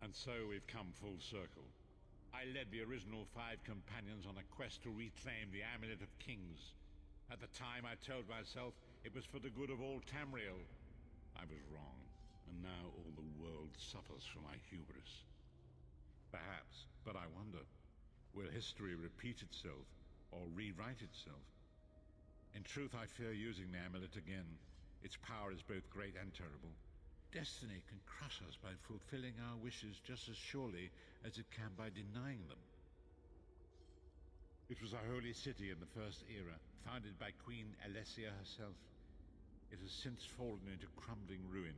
And so we've come full circle. I led the original 5 companions on a quest to reclaim the Amulet of Kings. At the time, I told myself it was for the good of all Tamriel. I was wrong, and now all the world suffers from my hubris. Perhaps, but I wonder, will history repeat itself, or rewrite itself? In truth, I fear using the amulet again. Its power is both great and terrible. Destiny can crush us by fulfilling our wishes just as surely as it can by denying them. It was a holy city in the First Era, founded by Queen Alessia herself. It has since fallen into crumbling ruin.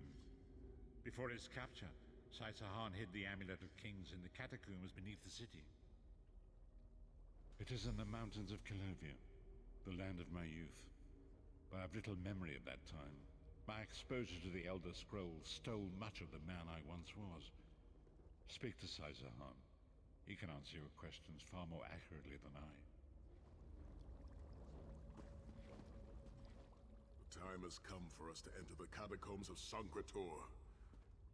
Before its capture, Saitahan hid the Amulet of Kings in the catacombs beneath the city. It is in the mountains of Calovia, the land of my youth. I have little memory of that time. My exposure to the Elder Scrolls stole much of the man I once was. Speak to Saitahan. He can answer your questions far more accurately than I. The time has come for us to enter the catacombs of Sancretor.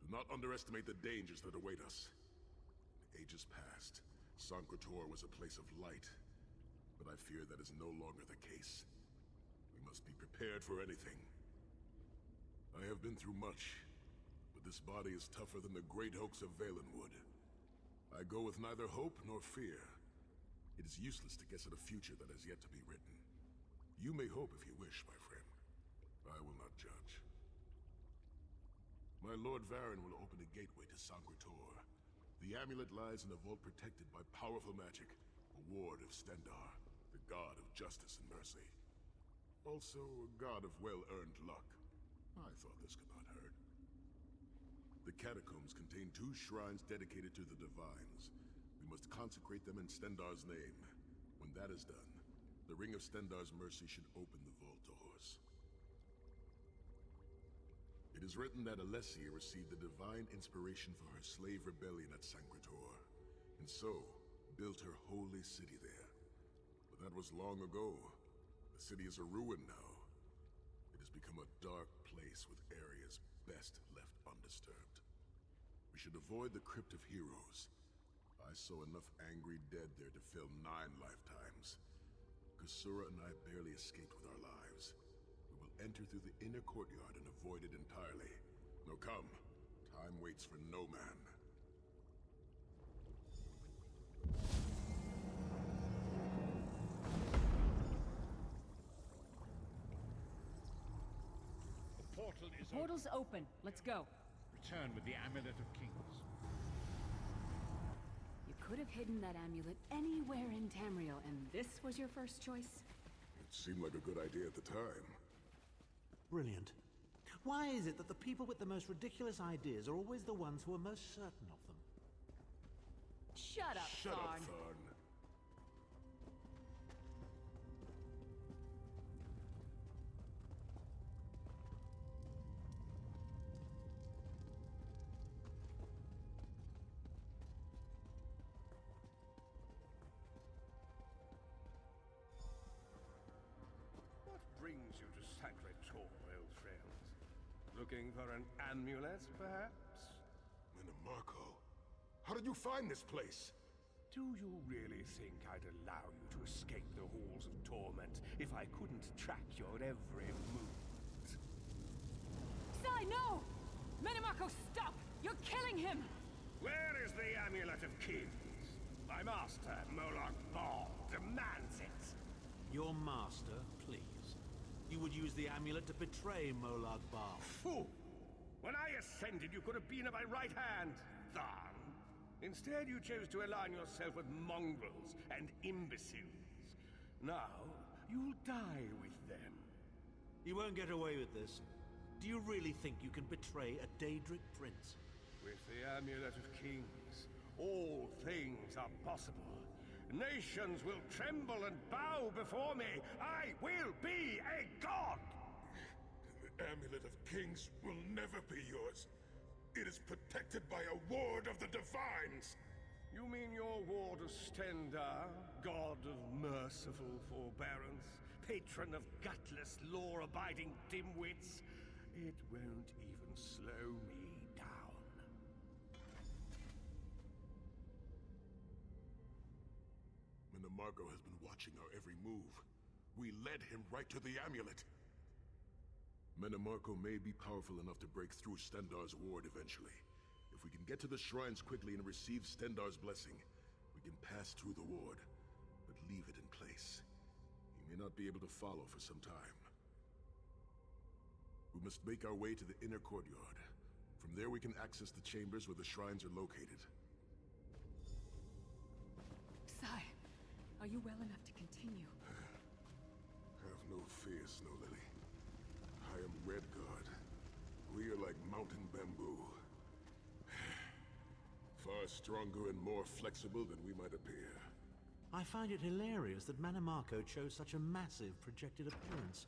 Do not underestimate the dangers that await us. In ages past, Sancretor was a place of light, but I fear that is no longer the case. We must be prepared for anything. I have been through much, but this body is tougher than the great oaks of Valenwood. I go with neither hope nor fear. It is useless to guess at a future that has yet to be written. You may hope if you wish, my friend. I will not judge. My Lord Varen will open a gateway to Sancretor. The amulet lies in a vault protected by powerful magic, a ward of Stendarr, the god of justice and mercy. Also a god of well-earned luck. I thought this could not hurt. The catacombs contain 2 shrines dedicated to the Divines. We must consecrate them in Stendarr's name. When that is done, the Ring of Stendarr's mercy should open the vault doors. It is written that Alessia received the divine inspiration for her slave rebellion at Sancretor, and so built her holy city there. But that was long ago. The city is a ruin now. It has become a dark place with areas best left undisturbed. We should avoid the Crypt of Heroes. I saw enough angry dead there to fill 9 lifetimes. Kusura and I barely escaped with our lives. We will enter through the inner courtyard and avoid it entirely. Now come. Time waits for no man. The portal is Portal's open. Let's go. Return with the Amulet of Kings. You could have hidden that amulet anywhere in Tamriel, and this was your first choice? It seemed like a good idea at the time. Brilliant. Why is it that the people with the most ridiculous ideas are always the ones who are most certain of them? Shut up, Shut up, Tharn. Tharn. What brings you to Sancretor, old friends? Looking for an amulet, perhaps? Minimarco, how did you find this place? Do you really think I'd allow you to escape the halls of torment if I couldn't track your every move? Sai, no! Minimarco, stop! You're killing him! Where is the Amulet of Kings? My master, Molag Bal, demands it. Your master, please. You would use the amulet to betray Molag Bal. Fool! When I ascended, you could have been at my right hand, Tharn. Instead, you chose to align yourself with mongrels and imbeciles. Now, you'll die with them. You won't get away with this. Do you really think you can betray a Daedric prince? With the Amulet of Kings, all things are possible. Nations will tremble and bow before me. I will be a god! The Amulet of Kings will never be yours. It is protected by a ward of the Divines. You mean your ward of Stendarr, god of merciful forbearance, patron of gutless, law-abiding dimwits? It won't even slow me down. Menomarco has been watching our every move. We led him right to the amulet. Menomarco may be powerful enough to break through Stendarr's ward eventually. If we can get to the shrines quickly and receive Stendarr's blessing, we can pass through the ward, but leave it in place. He may not be able to follow for some time. We must make our way to the inner courtyard. From there we can access the chambers where the shrines are located. Sai, are you well enough to continue? Have no fear, Snow Lily. I am Redguard. We are like mountain bamboo. Far stronger and more flexible than we might appear. I find it hilarious that Menomarco chose such a massive projected appearance.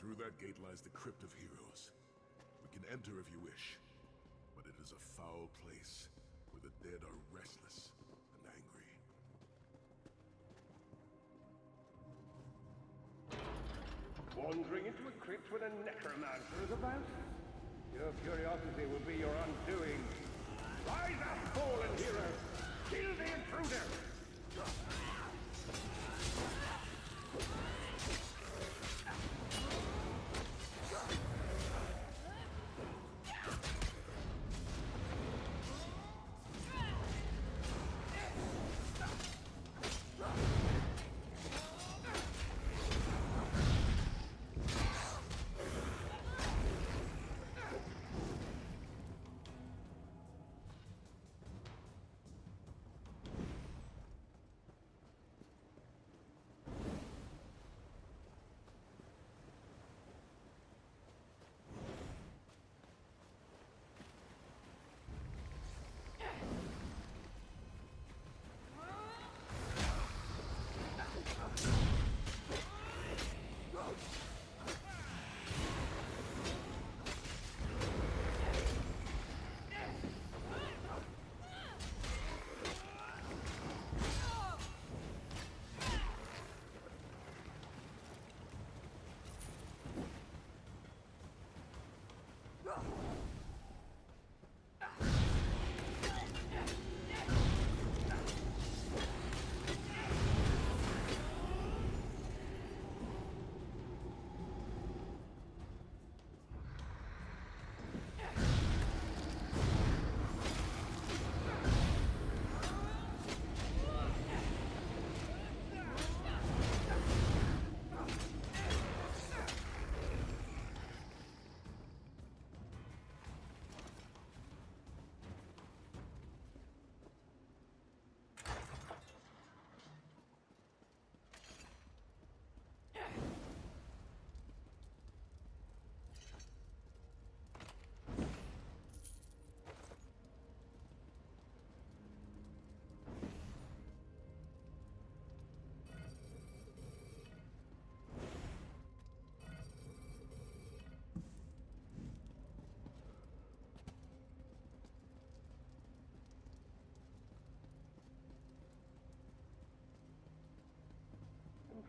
Through that gate lies the Crypt of Heroes. We can enter if you wish, but it is a foul place where the dead are restless and angry. Wandering into a crypt when a necromancer is about? Your curiosity will be your undoing. Rise up, fallen hero! Kill the intruder!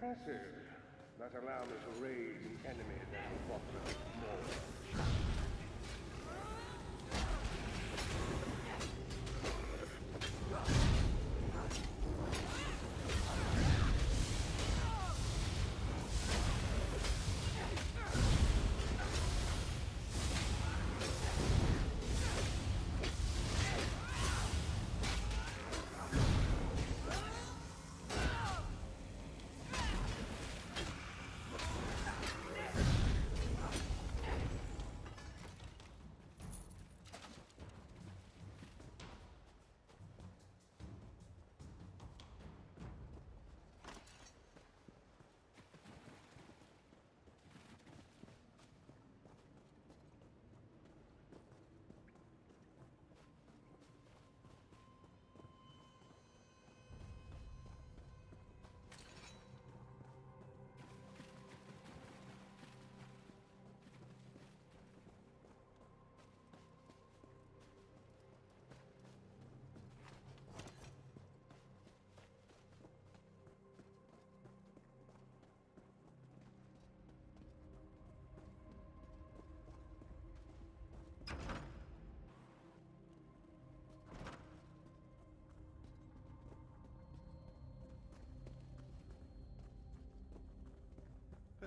Impressive. That allow me to raid the enemy that will more.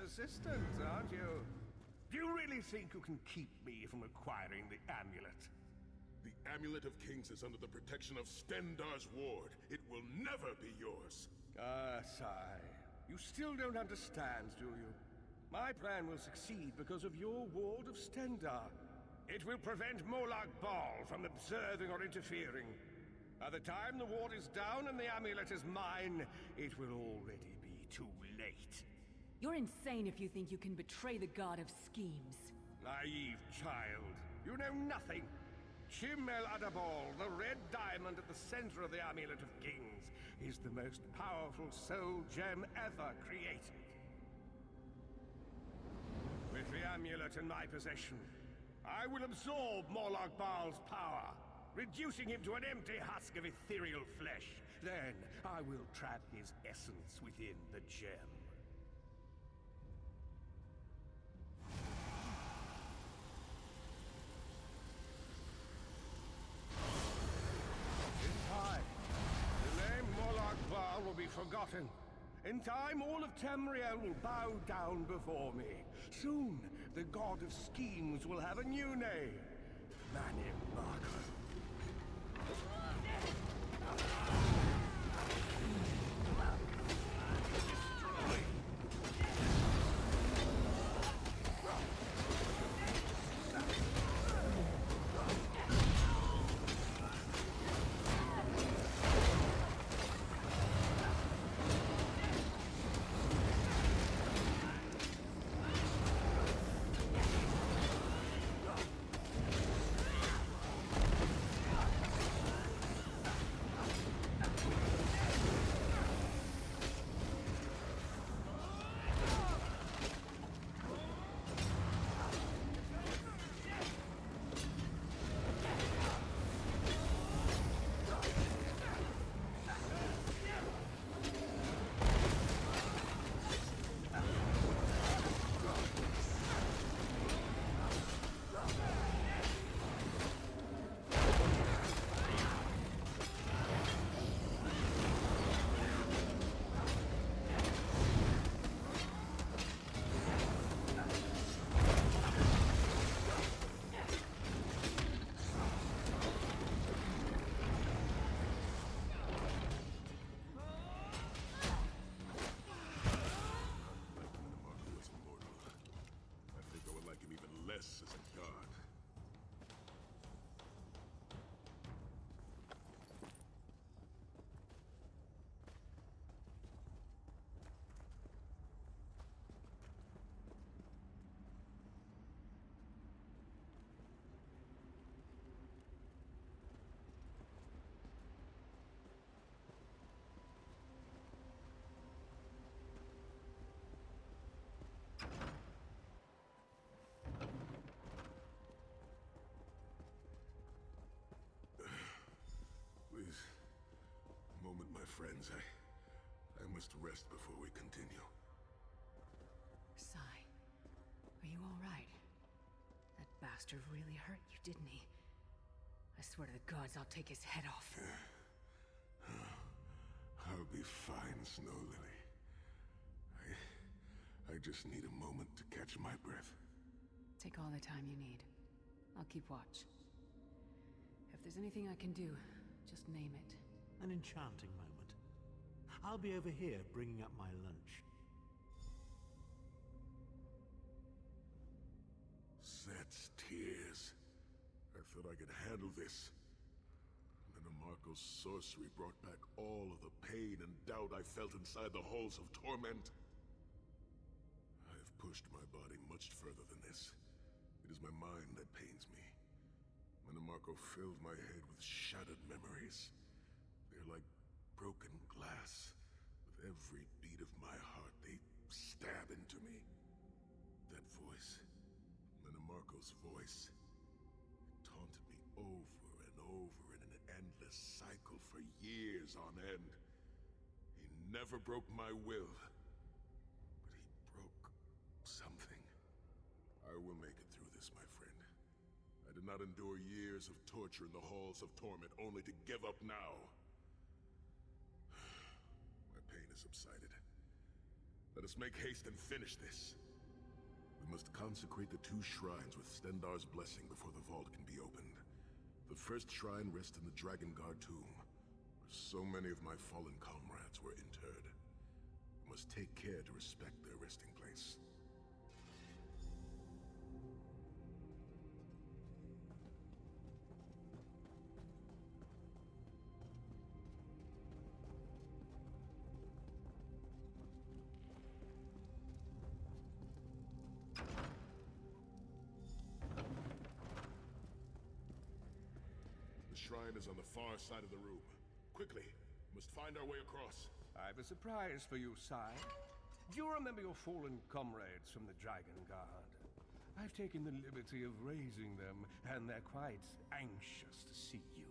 persistent, aren't you? Do you really think you can keep me from acquiring the amulet? The Amulet of Kings is under the protection of Stendarr's ward. It will never be yours. Ah, Sai. You still don't understand, do you? My plan will succeed because of your ward of Stendarr. It will prevent Morlock Ball from observing or interfering. By the time the ward is down and the amulet is mine, it will already be too late. You're insane if you think you can betray the god of schemes. Naive child. You know nothing. Chimel Adabal, the red diamond at the center of the Amulet of Kings, is the most powerful soul gem ever created. With the amulet in my possession, I will absorb Morlock Baal's power, reducing him to an empty husk of ethereal flesh. Then I will trap his essence within the gem. Will be forgotten. In time, all of Tamriel will bow down before me. Soon, the god of schemes will have a new name. Manimarco. As a god. Friends, I must rest before we continue. Sai, are you all right? That bastard really hurt you, didn't he? I swear to the gods, I'll take his head off. I'll be fine, Snow Lily. I just need a moment to catch my breath. Take all the time you need. I'll keep watch. If there's anything I can do, just name it. An enchanting moment. I'll be over here bringing up my lunch. Set's tears. I thought I could handle this. Minimarco's sorcery brought back all of the pain and doubt I felt inside the halls of torment. I've pushed my body much further than this. It is my mind that pains me. Minimarco filled my head with shattered memories. They're like broken glass. With every beat of my heart, they stab into me. That voice, Minimarco's voice, it taunted me over and over in an endless cycle for years on end. He never broke my will, but he broke something. I will make it through this, my friend. I did not endure years of torture in the halls of torment only to give up now. Subsided. Let us make haste and finish this. We must consecrate the 2 shrines with Stendarr's blessing before the vault can be opened. The first shrine rests in the Dragon Guard tomb, where so many of my fallen comrades were interred. We must take care to respect their resting place. The shrine is on the far side of the room. Quickly, must find our way across. I've a surprise for you, Sai. Do you remember your fallen comrades from the Dragon Guard? I've taken the liberty of raising them, and they're quite anxious to see you.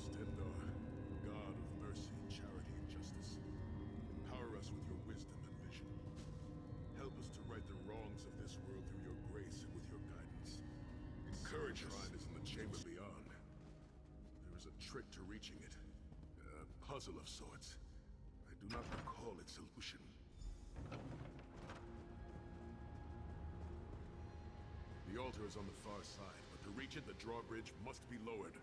Stendarr, God of mercy, charity, and justice, empower us with your wisdom and vision. Help us to right the wrongs of this world through your grace and with your guidance. Encourage us. The shrine is in the chamber beyond. There is a trick to reaching it. A puzzle of sorts. I do not recall its solution. The altar is on the far side, but to reach it, the drawbridge must be lowered.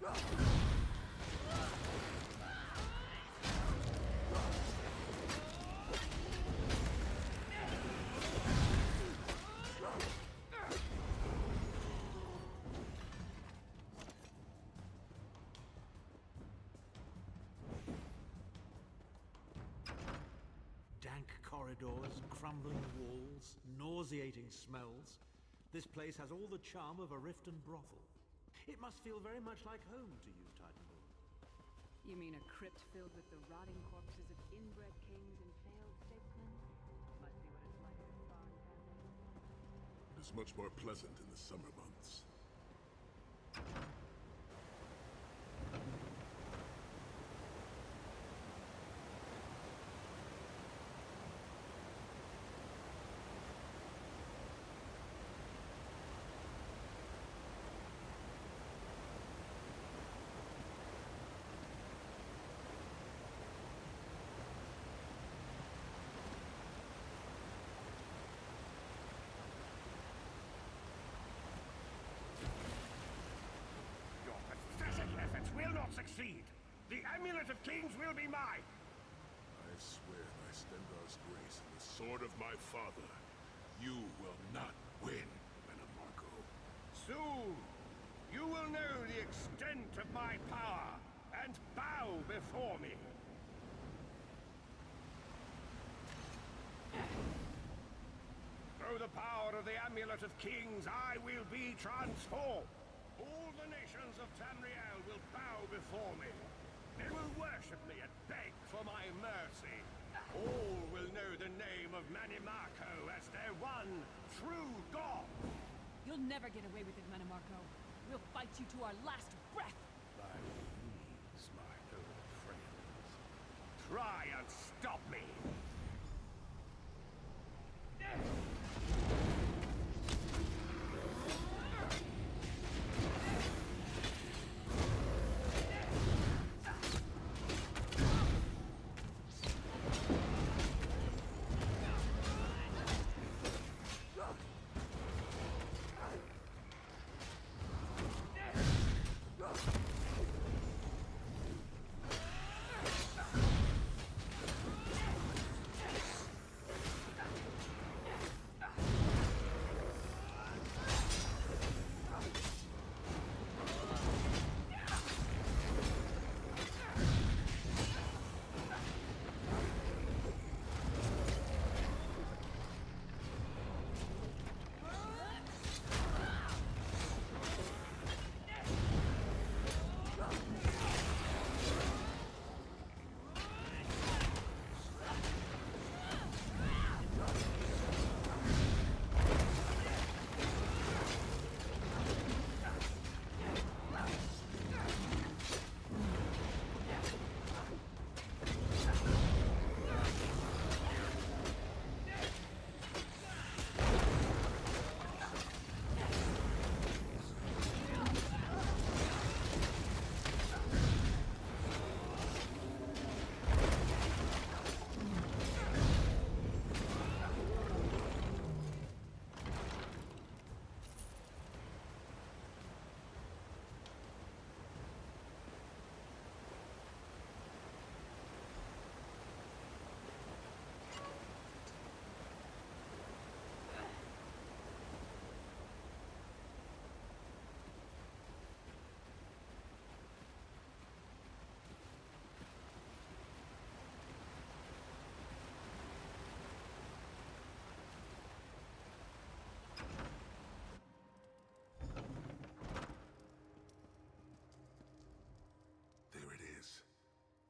Dank corridors, crumbling walls, nauseating smells. This place has all the charm of a Riften brothel. It must feel very much like home to you, Titanborn. You mean a crypt filled with the rotting corpses of inbred kings and failed statesmen? Must be what it's like in a foreign family. It is much more pleasant in the summer months. Your pathetic efforts will not succeed. The Amulet of Kings will be mine. I swear by Stendar's grace and the sword of my father, you will not win, Menamarco. Soon, you will know the extent of my power and bow before me. Through the power of the Amulet of Kings, I will be transformed. All the nations of Tamriel will bow before me. They will worship me and beg for my mercy. All will know the name of Manimarco as their one true god. You'll never get away with it, Menamarco. We'll fight you to our last breath. By please, my old friends, try and stop me.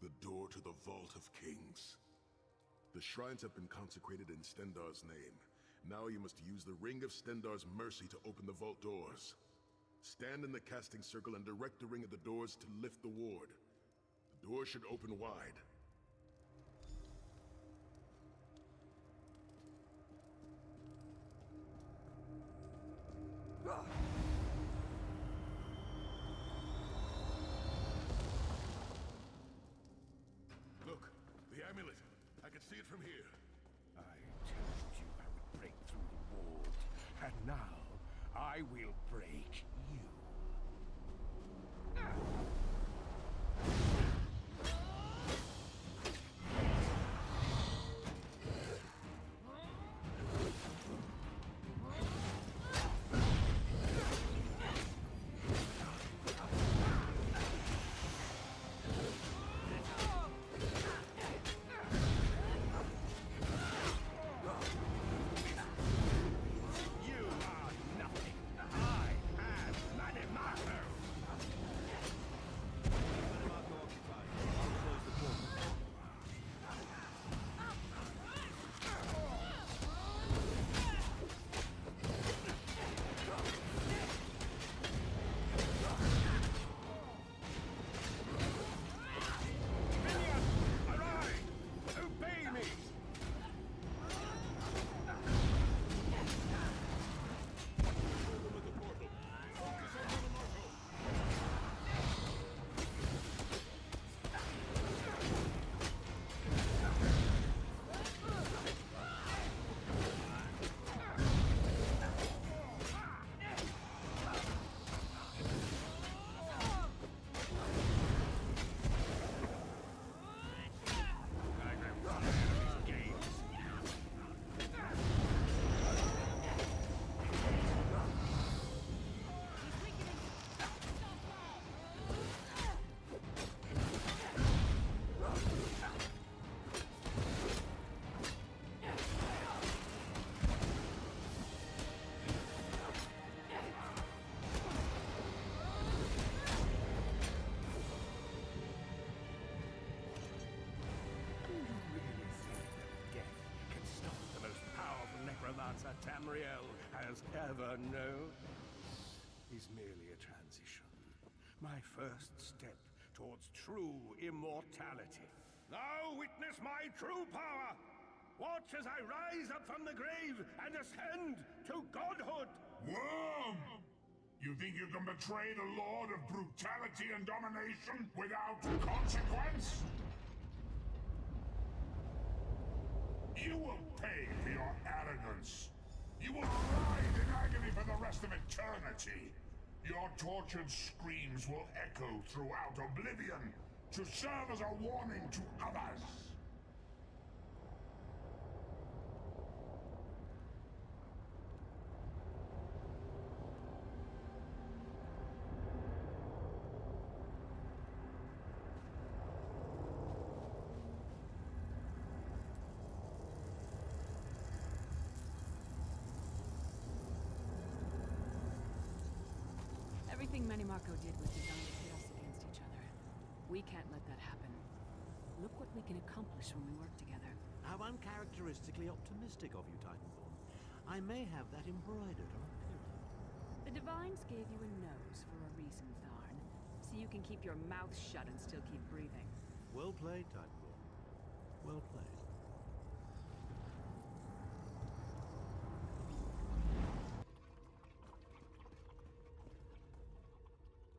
The door to the Vault of Kings. The shrines have been consecrated in Stendar's name. Now you must use the Ring of Stendar's mercy to open the vault doors. Stand in the casting circle and direct the ring at the doors to lift the ward. The door should open wide. Look, the amulet. I can see it from here. I told you I would break through the ward, and now I will break you. Tamriel has ever known is merely a transition. My first step towards true immortality. Now witness my true power! Watch as I rise up from the grave and ascend to godhood! Worm! You think you can betray the Lord of Brutality and Domination without consequence? You will pay for your arrogance. You will writhe in agony for the rest of eternity. Your tortured screams will echo throughout oblivion to serve as a warning to others. Everything Manimarco did was designed to pit us against each other. We can't let that happen. Look what we can accomplish when we work together. How uncharacteristically optimistic of you, Titanborn. I may have that embroidered on a pillow. The Divines gave you a nose for a reason, Tharn. So you can keep your mouth shut and still keep breathing. Well played, Titanborn. Well played.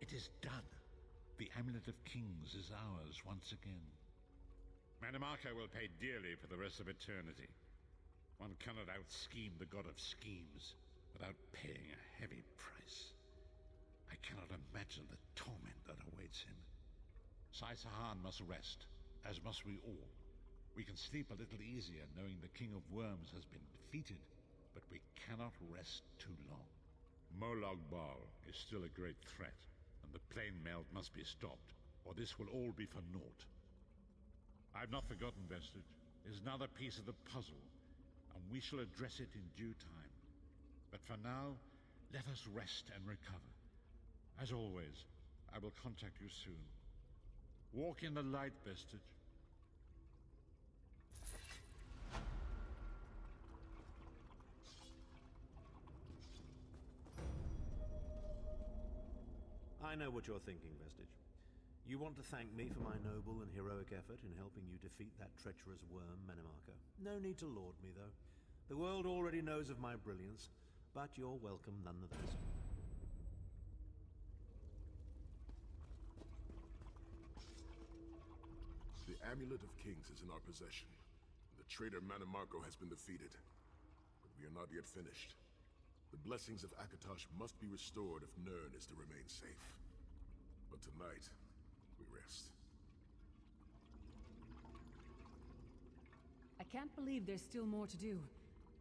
It is done. The Amulet of Kings is ours once again. Manimarco will pay dearly for the rest of eternity. One cannot out-scheme the god of schemes without paying a heavy price. I cannot imagine the torment that awaits him. Sai-Sahan must rest, as must we all. We can sleep a little easier knowing the King of Worms has been defeated, but we cannot rest too long. Molag Bal is still a great threat, and the plane meld must be stopped, or this will all be for naught. I've not forgotten Vestige. It is another piece of the puzzle, and we shall address it in due time. But for now, let us rest and recover. As always, I will contact you soon. Walk in the light, Vestige. I know what you're thinking, Vestige. You want to thank me for my noble and heroic effort in helping you defeat that treacherous worm, Manimarco. No need to laud me, though. The world already knows of my brilliance, but you're welcome nonetheless. The Amulet of Kings is in our possession. The traitor Manimarco has been defeated. But we are not yet finished. The blessings of Akatosh must be restored if Nirn is to remain safe. But tonight, we rest. I can't believe there's still more to do.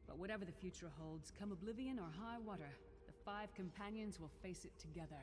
But whatever the future holds, come oblivion or high water, the five companions will face it together.